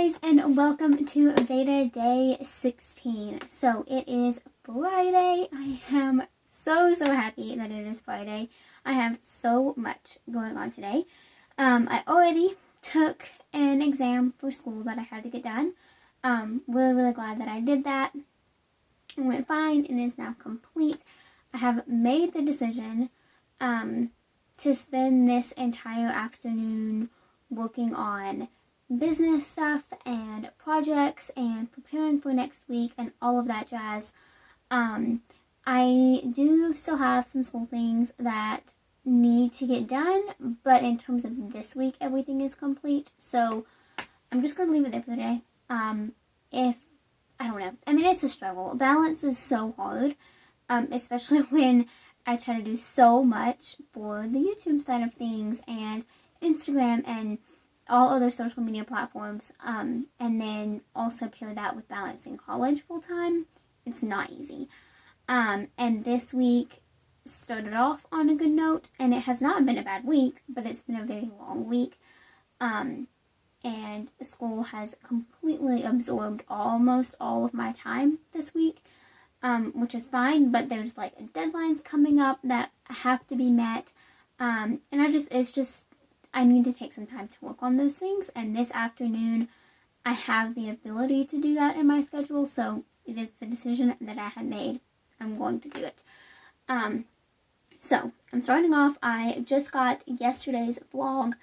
guys, and welcome to VEDA Day 16. So it is Friday. I am so happy that it is Friday. I have so much going on today. I already took an exam for school that I had to get done. Really glad that I did that. It went fine and is now complete. I have made the decision to spend this entire afternoon working on business stuff and projects and preparing for next week and all of that jazz. I do still have some school things that need to get done, but in terms of this week, everything is complete. So I'm just going to leave it there for today. I don't know. I mean, it's a struggle. Balance is so hard, especially when I try to do so much for the YouTube side of things and Instagram and all other social media platforms, and then also pair that with balancing college full time. It's not easy. And this week started off on a good note, and it has not been a bad week, but it's been a very long week. And school has completely absorbed almost all of my time this week, which is fine, but there's like deadlines coming up that have to be met. And I need to take some time to work on those things, and this afternoon I have the ability to do that in my schedule, so it is the decision that I had made. I'm going to do it. So I'm starting off. I just got yesterday's vlog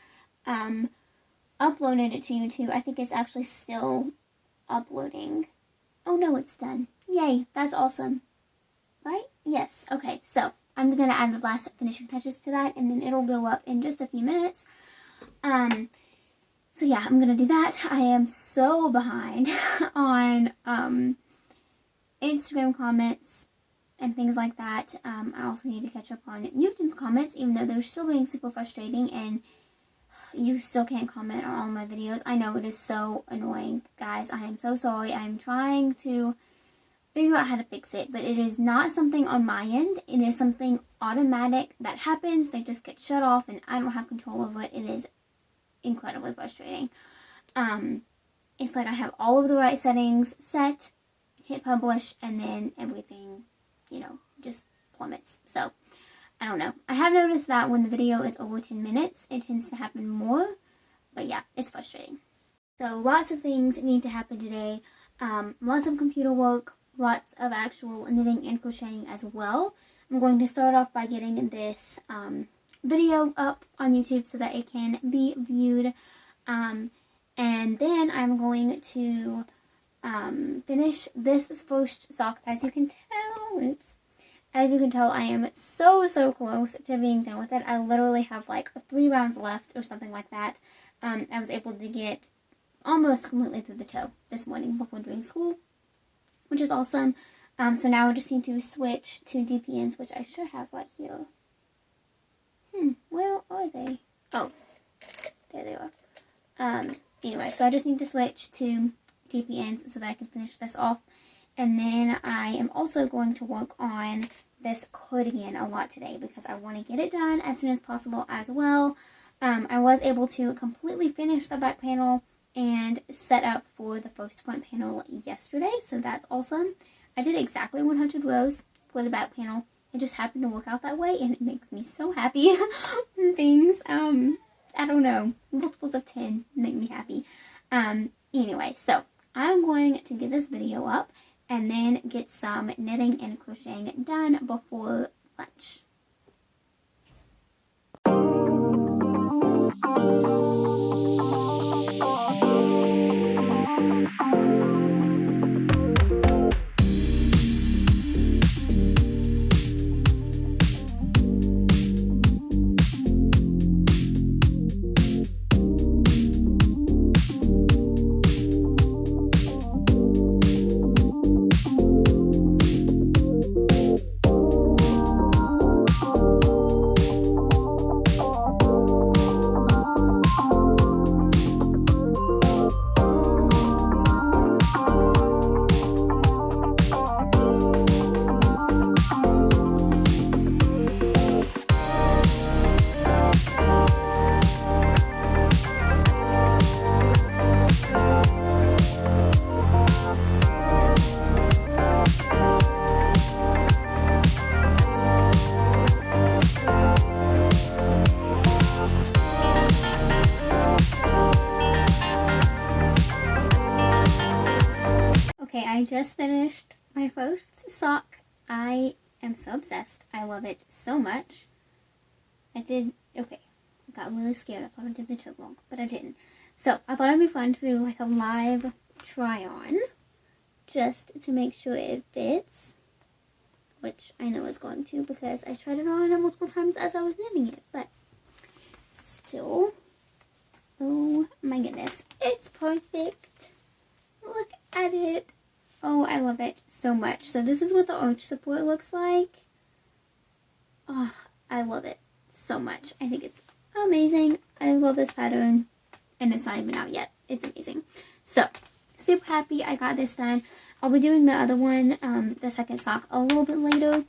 uploaded to YouTube. I think it's actually still uploading. Oh no, it's done. Yay, that's awesome. Right? Yes. Okay, so I'm going to add the last finishing touches to that, and then it'll go up in just a few minutes. So yeah, I'm going to do that. I am so behind on Instagram comments and things like that. I also need to catch up on YouTube comments, even though they're still being super frustrating and you still can't comment on all my videos. I know it is so annoying, guys. I am so sorry. I'm trying to figure out how to fix it, but it is not something on my end. It is something automatic that happens. They just get shut off and I don't have control over it. It is incredibly frustrating. It's like I have all of the right settings set, hit publish, and then everything, just plummets. So I don't know. I have noticed that when the video is over 10 minutes, it tends to happen more, but yeah, it's frustrating. So lots of things need to happen today. Lots of computer work, lots of actual knitting and crocheting as well. I'm going to start off by getting this video up on YouTube so that it can be viewed. And then I'm going to finish this first sock. As you can tell, I am so close to being done with it. I literally have like 3 rounds left or something like that. I was able to get almost completely through the toe this morning before doing school, which is awesome. So now I just need to switch to DPNs, which I should have right here. Where are they? Oh, there they are. Anyway, so I just need to switch to DPNs so that I can finish this off. And then I am also going to work on this cardigan a lot today because I want to get it done as soon as possible as well. I was able to completely finish the back panel and set up for the first front panel yesterday, so that's awesome. I did exactly 100 rows for the back panel. It just happened to work out that way, and it makes me so happy when things, I don't know, multiples of 10 make me happy. Anyway, so I'm going to get this video up and then get some knitting and crocheting done before lunch. I just finished my first sock. I am so obsessed. I love it so much. I got really scared. I thought I did the toe wrong, but I didn't. So I thought it'd be fun to do like a live try on, just to make sure it fits, which I know it's going to because I tried it on multiple times as I was knitting it, but still, oh my goodness, it's perfect. Look at it. Oh, I love it so much. So this is what the arch support looks like. Oh, I love it so much. I think it's amazing. I love this pattern, and it's not even out yet. It's amazing. So, super happy I got this done. I'll be doing the other one, the second sock, a little bit later.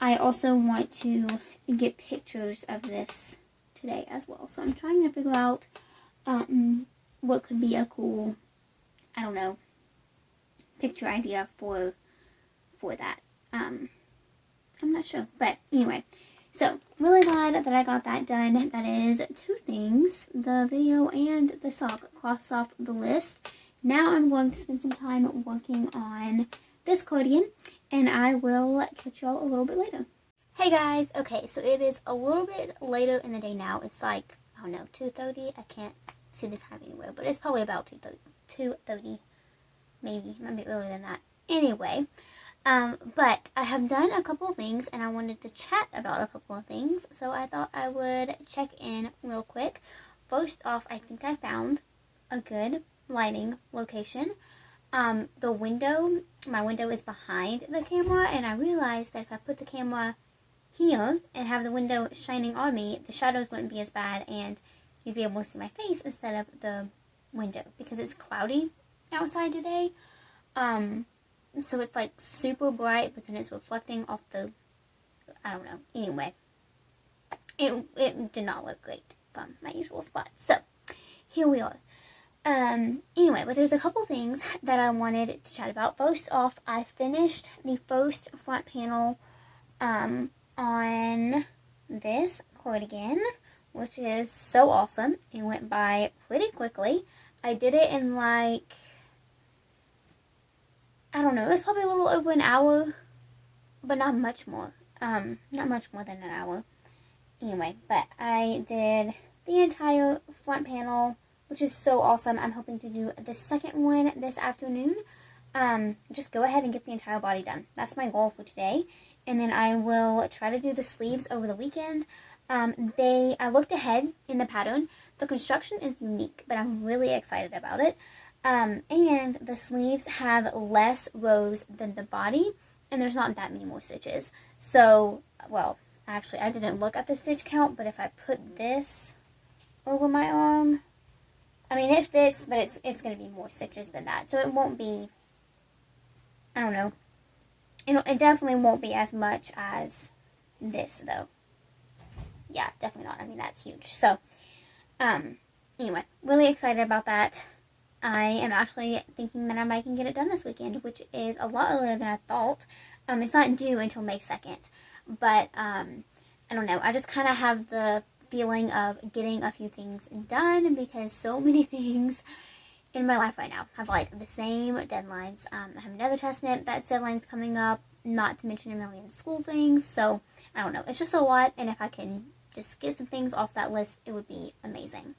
I also want to get pictures of this today as well. So I'm trying to figure out what could be a cool, I don't know, picture idea for that. I'm not sure, but anyway. So, really glad that I got that done. That is 2 things, the video and the sock, crossed off the list. Now I'm going to spend some time working on this cardigan, and I will catch y'all a little bit later. Hey guys, okay, so it is a little bit later in the day now. It's like, I don't know, 2:30. I can't see the time anywhere, but it's probably about 2:30, maybe. It might be earlier than that. Anyway, but I have done a couple of things, and I wanted to chat about a couple of things, so I thought I would check in real quick. First off, I think I found a good lighting location. My window is behind the camera, and I realized that if I put the camera here and have the window shining on me, the shadows wouldn't be as bad, and you'd be able to see my face instead of the window, because it's cloudy outside today. So it's like super bright, but then it's reflecting off the, I don't know. Anyway, it did not look great from my usual spot. So here we are. Anyway, but there's a couple things that I wanted to chat about. First off, I finished the first front panel on this cardigan, which is so awesome. It went by pretty quickly. I did it in like, I don't know, it was probably a little over an hour, but not much more. Not much more than an hour. Anyway, but I did the entire front panel, which is so awesome. I'm hoping to do the second one this afternoon. Just go ahead and get the entire body done. That's my goal for today. And then I will try to do the sleeves over the weekend. I looked ahead in the pattern. The construction is unique, but I'm really excited about it. And the sleeves have less rows than the body, and there's not that many more stitches. So, well, actually, I didn't look at the stitch count, but if I put this over my arm, I mean, it fits, but it's going to be more stitches than that. So it won't be, I don't know. It definitely won't be as much as this, though. Yeah, definitely not. I mean, that's huge. So, anyway, really excited about that. I am actually thinking that I might can get it done this weekend, which is a lot earlier than I thought. It's not due until May 2nd. But, I don't know. I just kind of have the feeling of getting a few things done, because so many things in my life right now have like the same deadlines. I have another test knit, that deadline's coming up, not to mention a million school things. So I don't know, it's just a lot, and if I can just get some things off that list, it would be amazing.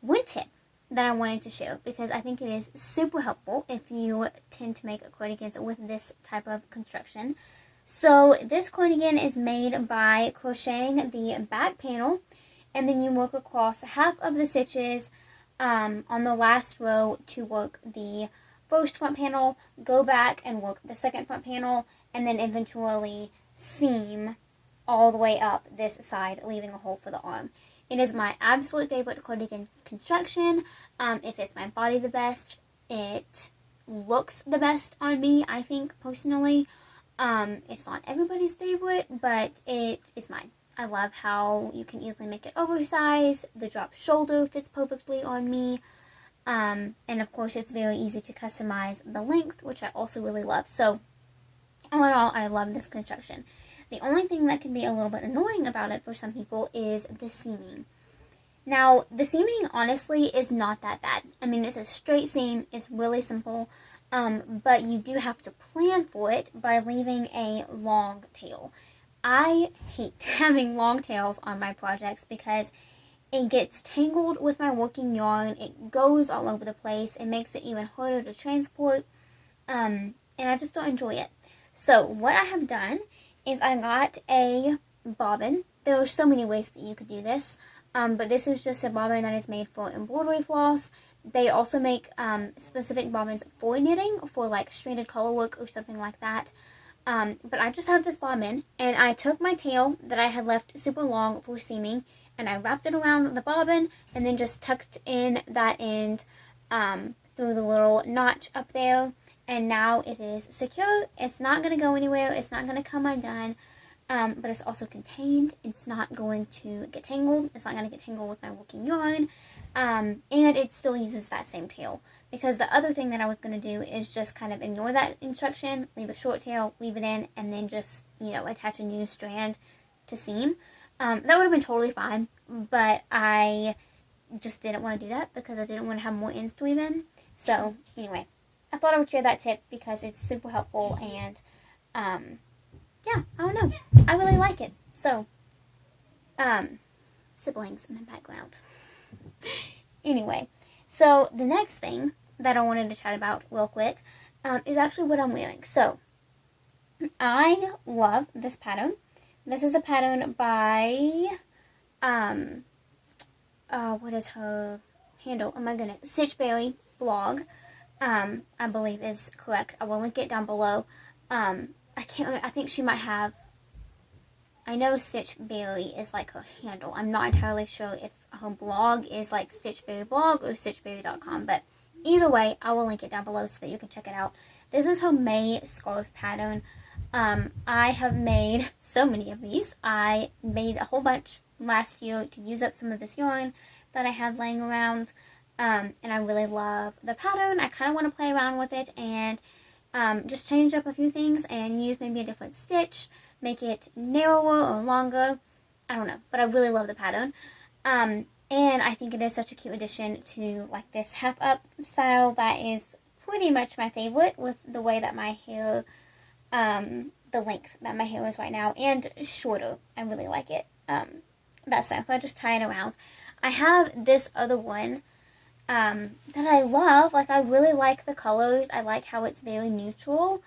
One tip that I wanted to share, because I think it is super helpful if you tend to make cardigans with this type of construction. So this cardigan is made by crocheting the back panel, and then you work across half of the stitches on the last row to work the first front panel, go back and work the second front panel, and then eventually seam all the way up this side, leaving a hole for the arm. It is my absolute favorite cardigan construction. It fits my body the best. It looks the best on me, I think, personally. It's not everybody's favorite, but it is mine. I love how you can easily make it oversized. The drop shoulder fits perfectly on me. And of course, it's very easy to customize the length, which I also really love. So, all in all, I love this construction. The only thing that can be a little bit annoying about it for some people is the seaming. Now, the seaming, honestly, is not that bad. I mean, it's a straight seam. It's really simple. but you do have to plan for it by leaving a long tail. I hate having long tails on my projects because it gets tangled with my working yarn. It goes all over the place. It makes it even harder to transport. And I just don't enjoy it. So what I have done is I got a bobbin. There are so many ways that you could do this. But this is just a bobbin that is made for embroidery floss. They also make specific bobbins for knitting, for like stranded color work or something like that. But I just have this bobbin, and I took my tail that I had left super long for seaming, and I wrapped it around the bobbin, and then just tucked in that end through the little notch up there, and now it is secure. It's not going to go anywhere. It's not going to come undone, but it's also contained. It's not going to get tangled. It's not going to get tangled with my working yarn, and it still uses that same tail. Because the other thing that I was going to do is just kind of ignore that instruction, leave a short tail, weave it in, and then just, attach a new strand to seam. That would have been totally fine, but I just didn't want to do that because I didn't want to have more ends to weave in. So, anyway, I thought I would share that tip because it's super helpful, and, yeah, I don't know. I really like it. So, siblings in the background. Anyway, so the next thing that I wanted to chat about real quick is actually what I'm wearing. So, I love this pattern. This is a pattern by, what is her handle? Oh my goodness. Stitchberry blog, I believe is correct. I will link it down below. I can't remember. I think she might have, I know Stitchberry is like her handle. I'm not entirely sure if her blog is like Stitchberry blog or stitchberry.com, but either way, I will link it down below so that you can check it out. This is her May scarf pattern. I have made so many of these. I made a whole bunch last year to use up some of this yarn that I had laying around, and I really love the pattern. I kind of want to play around with it and just change up a few things and use maybe a different stitch, make it narrower or longer. I don't know, but I really love the pattern. And I think it is such a cute addition to like this half up style that is pretty much my favorite with the way that my hair, the length that my hair is right now, and shorter. I really like it, that style. So I just tie it around. I have this other one that I love. Like, I really like the colors. I like how it's very neutral.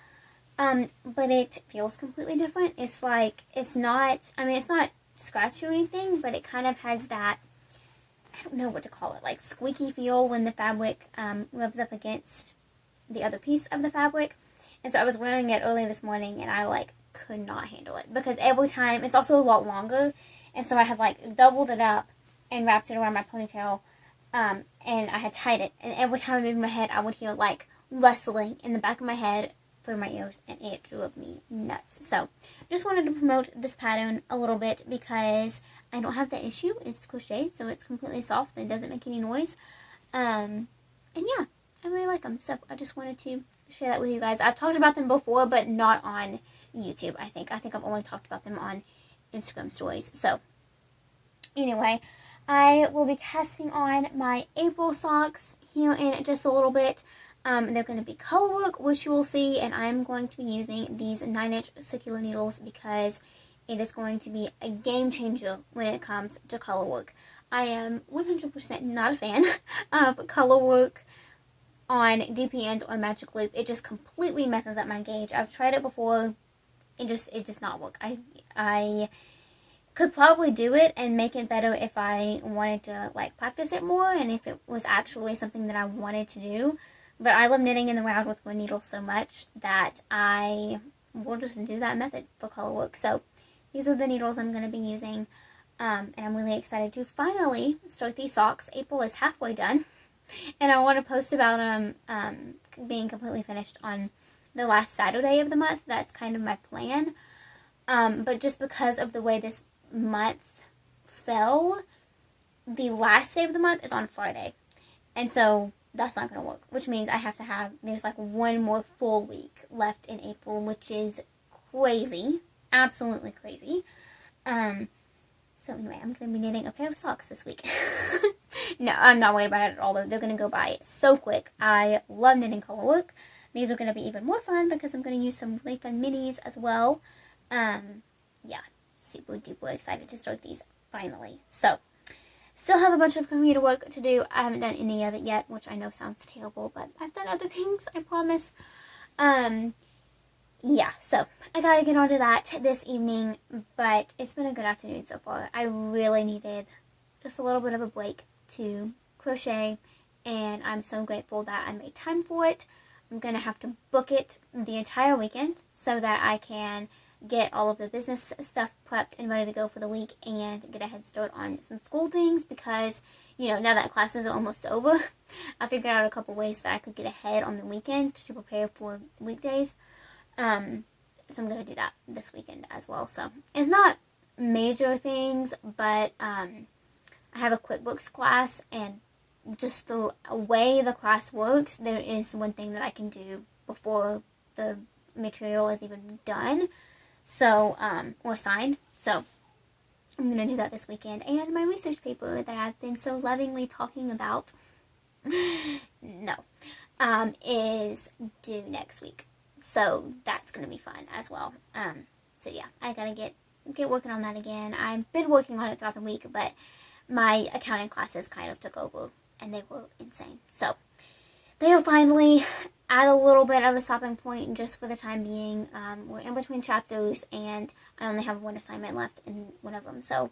But it feels completely different. It's like, it's not scratchy or anything, but it kind of has that, I don't know what to call it, like squeaky feel when the fabric rubs up against the other piece of the fabric. And so I was wearing it early this morning, and I like could not handle it because every time, it's also a lot longer, and so I had like doubled it up and wrapped it around my ponytail, and I had tied it, and every time I moved my head, I would hear like rustling in the back of my head through my ears, and it drove me nuts. So just wanted to promote this pattern a little bit because I don't have that issue. It's crocheted, so it's completely soft and doesn't make any noise. And yeah, I really like them. So I just wanted to share that with you guys. I've talked about them before, but not on YouTube, I think. I think I've only talked about them on Instagram stories. So anyway, I will be casting on my April socks here in just a little bit. They're going to be color work, which you will see, and I'm going to be using these 9-inch circular needles because it is going to be a game changer when it comes to color work. I am 100% not a fan of color work on DPNs or Magic Loop. It just completely messes up my gauge. I've tried it before. It does not work. I could probably do it and make it better if I wanted to like practice it more and if it was actually something that I wanted to do. But I love knitting in the round with one needle so much that I will just do that method for color work. So these are the needles I'm going to be using, and I'm really excited to finally start these socks. April is halfway done, and I want to post about them being completely finished on the last Saturday of the month. That's kind of my plan. But just because of the way this month fell, the last day of the month is on Friday, and so that's not going to work, which means I have to have, there's like one more full week left in April, which is crazy, absolutely crazy. So anyway, I'm going to be knitting a pair of socks this week. No, I'm not worried about it at all, though. They're going to go by so quick. I love knitting color work. these are going to be even more fun because I'm going to use some really fun minis as well. Yeah, super duper excited to start these finally. So, still have a bunch of computer work to do. I haven't done any of it yet, which I know sounds terrible, but I've done other things, I promise. Yeah, so I gotta get onto that this evening, but it's been a good afternoon so far. I really needed just a little bit of a break to crochet, and I'm so grateful that I made time for it. I'm gonna have to book it the entire weekend so that I can get all of the business stuff prepped and ready to go for the week and get a head start on some school things because, you know, now that classes are almost over, I figured out a couple ways that I could get ahead on the weekend to prepare for weekdays. So I'm going to do that this weekend as well. So it's not major things, but I have a QuickBooks class, and just the way the class works, there is one thing that I can do before the material is even done. So, or signed. So I'm going to do that this weekend. And my research paper that I've been so lovingly talking about, is due next week. So that's going to be fun as well. So yeah, I got to get working on that again. I've been working on it throughout the week, but my accounting classes kind of took over, and they were insane. So they are finally at a little bit of a stopping point just for the time being. We're in between chapters, and I only have one assignment left in one of them. So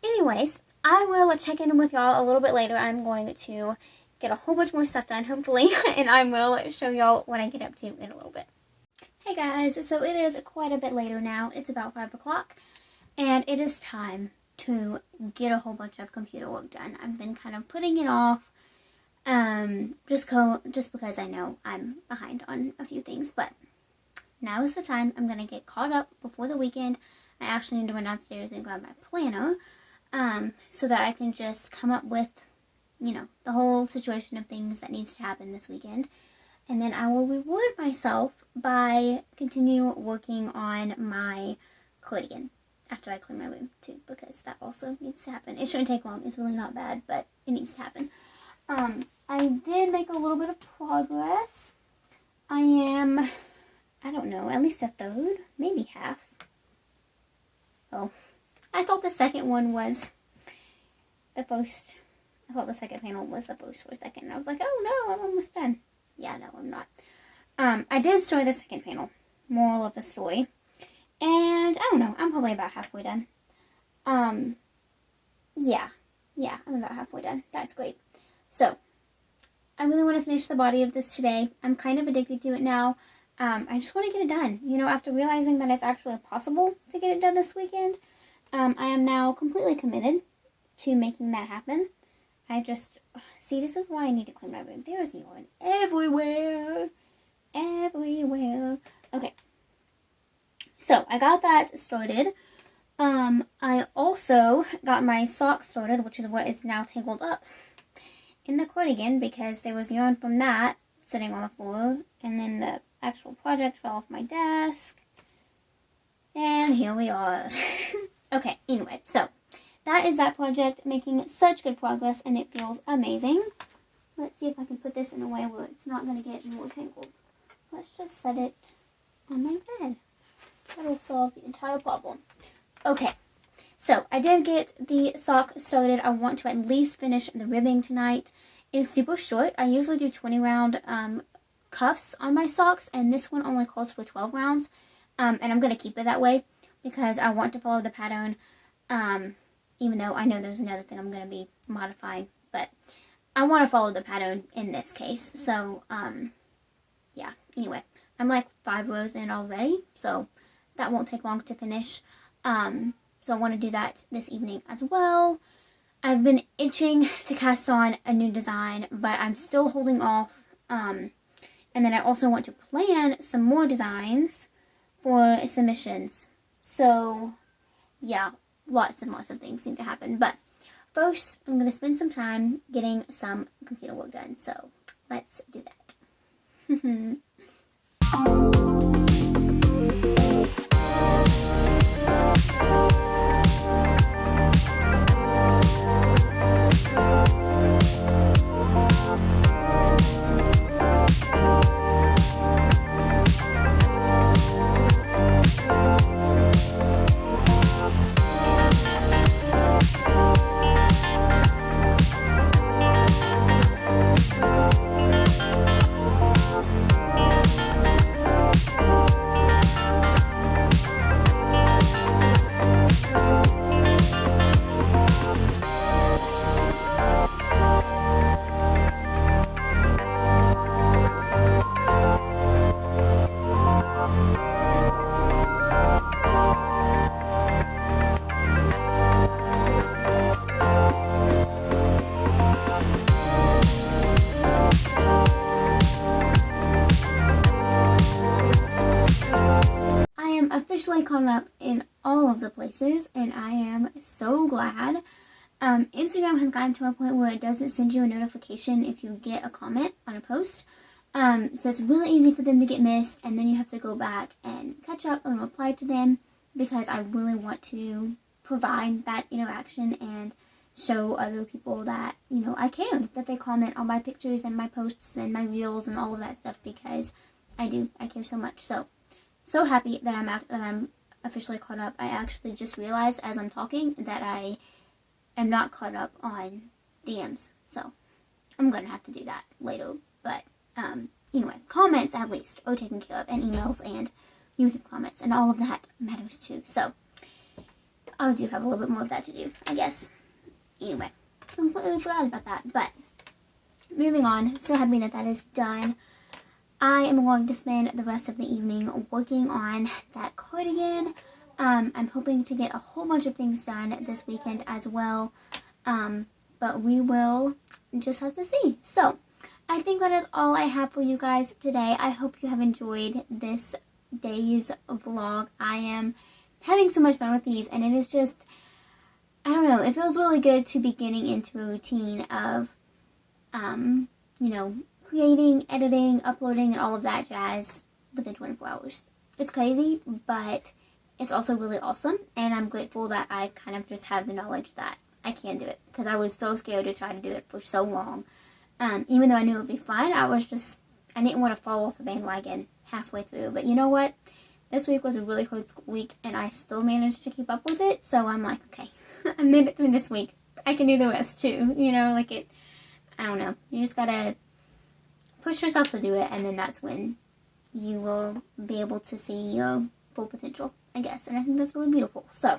anyways, I will check in with y'all a little bit later. I'm going to get a whole bunch more stuff done, hopefully, and I will show y'all what I get up to in a little bit. Hey guys, so it is quite a bit later now. It's about 5 o'clock, and it is time to get a whole bunch of computer work done. I've been kind of putting it off, just because I know I'm behind on a few things, but now is the time. I'm going to get caught up before the weekend. I actually need to run downstairs and grab my planner, so that I can just come up with, you know, the whole situation of things that needs to happen this weekend. And then I will reward myself by continue working on my cardigan after I clean my room too, because that also needs to happen. It shouldn't take long. It's really not bad, but it needs to happen. I did make a little bit of progress. I am, I don't know, at least a third, maybe half. Oh, I thought the second one was the first. I thought the second panel was the first for a second. And I was like, oh no, I'm almost done. Yeah, no, I'm not. I did start the second panel. Moral of the story. And I don't know, I'm probably about halfway done. Yeah, I'm about halfway done. That's great. So, I really want to finish the body of this today. I'm kind of addicted to it now. I just want to get it done. You know, after realizing that it's actually possible to get it done this weekend, I am now completely committed to making that happen. See, this is why I need to clean my room. There's yarn everywhere. Everywhere. Okay. So, I got that started. I also got my sock started, which is what is now tangled up in the cardigan, because there was yarn from that sitting on the floor, and then the actual project fell off my desk. And here we are. Okay, anyway, so that is that project, making such good progress, and it feels amazing. Let's see if I can put this in a way where it's not going to get more tangled. Let's just set it on my bed. That'll solve the entire problem. Okay, so I did get the sock started. I want to at least finish the ribbing tonight. It's super short. I usually do 20 round cuffs on my socks, and this one only calls for 12 rounds. And I'm going to keep it that way because I want to follow the pattern. Even though I know there's another thing I'm going to be modifying, but I want to follow the pattern in this case. So, yeah, anyway, I'm like 5 rows in already, so that won't take long to finish. So I want to do that this evening as well. I've been itching to cast on a new design, but I'm still holding off. And then I also want to plan some more designs for submissions. So, yeah, lots and lots of things need to happen. But first, I'm going to spend some time getting some computer work done. So, let's do that. officially caught up in all of the places, and I am so glad. Instagram has gotten to a point where it doesn't send you a notification if you get a comment on a post. So it's really easy for them to get missed, and then you have to go back and catch up and reply to them, because I really want to provide that interaction and show other people that, I care, that they comment on my pictures and my posts and my reels and all of that stuff, because I care so much. So happy that I'm officially caught up. I actually just realized as I'm talking that I am not caught up on DMs, so I'm gonna have to do that later. But anyway, comments at least are taken care of, and emails and YouTube comments and all of that matters too. So I do have a little bit more of that to do, I guess. Anyway, completely forgot about that. But moving on, so happy that that is done. I am going to spend the rest of the evening working on that cardigan. I'm hoping to get a whole bunch of things done this weekend as well. But we will just have to see. So I think that is all I have for you guys today. I hope you have enjoyed this day's vlog. I am having so much fun with these, and it is just, I don't know, it feels really good to be getting into a routine of, creating, editing, uploading, and all of that jazz within 24 hours. It's crazy, but it's also really awesome, and I'm grateful that I kind of just have the knowledge that I can do it, because I was so scared to try to do it for so long. Even though I knew it would be fun, I didn't want to fall off the bandwagon halfway through. But you know what? This week was a really hard school week, and I still managed to keep up with it, so I'm like, okay, I made it through this week. I can do the rest too, I don't know. You just gotta push yourself to do it, and then that's when you will be able to see your full potential, I guess. And I think that's really beautiful. So,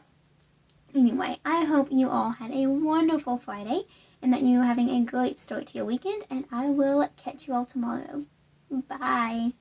anyway, I hope you all had a wonderful Friday, and that you're having a great start to your weekend, and I will catch you all tomorrow. Bye.